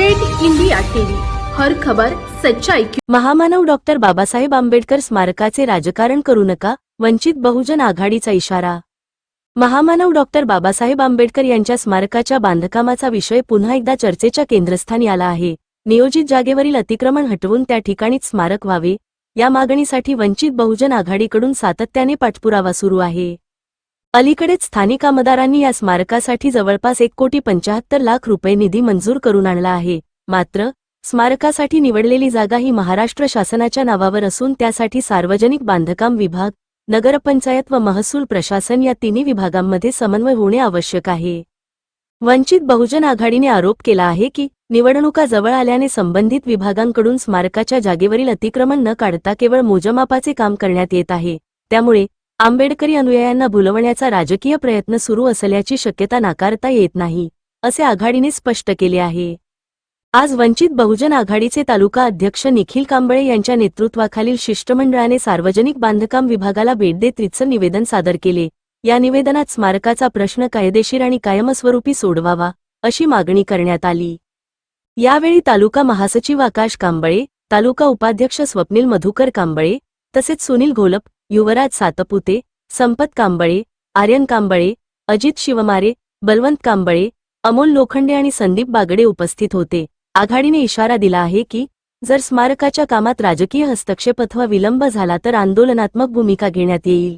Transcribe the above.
Great India TV, हर खबर सच्चाई की। महामानव डॉक्टर बाबासाहेब आंबेडकर स्मारकाचे राजकारण करू नका, वंचित बहुजन आघाडीचा इशारा। महामानव डॉक्टर बाबासाहेब आंबेडकर यांच्या स्मारकाच्या बांधकामाचा विषय पुन्हा एकदा चर्चेच्या केंद्रस्थानी आला आहे। नियोजित जागेवरील अतिक्रमण हटवून त्या ठिकाणीच स्मारक व्हावे, या मागणीसाठी वंचित बहुजन आघाडीकडून सातत्याने पाठपुरावा सुरू आहे। अलीकडेच स्थानिक आमदारांनी या स्मारकासाठी जवळपास 1,75,00,000 रुपये निधी मंजूर करून आणला आहे। मात्र स्मारकासाठी निवडलेली जागा ही महाराष्ट्र शासनाच्या नावावर असून त्यासाठी सार्वजनिक बांधकाम विभाग, नगरपंचायत व महसूल प्रशासन या तिन्ही विभागांमध्ये समन्वय होणे आवश्यक आहे। वंचित बहुजन आघाडीने आरोप केला आहे की निवडणुका जवळ आल्याने संबंधित विभागांकडून स्मारकाच्या जागेवरील अतिक्रमण न काढता केवळ मोजमापाचे काम करण्यात येत आहे। त्यामुळे आंबेडकरी अनुयायांना भुलवण्याचा राजकीय प्रयत्न सुरू असल्याची शक्यता नाकारता येत नाही, असे आघाडीने स्पष्ट केले आहे। आज वंचित बहुजन आघाडीचे तालुका अध्यक्ष निखिल कांबळे यांच्या नेतृत्वाखालील शिष्टमंडळाने सार्वजनिक बांधकाम विभागाला भेट देत रितसर निवेदन सादर केले। या निवेदनात स्मारकाचा प्रश्न कायदेशीर आणि कायमस्वरूपी सोडवावा, अशी मागणी करण्यात आली। यावेळी तालुका महासचिव आकाश कांबळे, तालुका उपाध्यक्ष स्वप्नील मधुकर कांबळे, तसेच सुनील घोलप, युवराज सातपुते, संपत कांबळे, आर्यन कांबळे, अजित शिवमारे, बलवंत कांबळे, अमोल लोखंडे आणि संदीप बागडे उपस्थित होते। आघाडीने इशारा दिला आहे की जर स्मारकाच्या कामात राजकीय हस्तक्षेप अथवा विलंब झाला तर आंदोलनात्मक भूमिका घेण्यात येईल।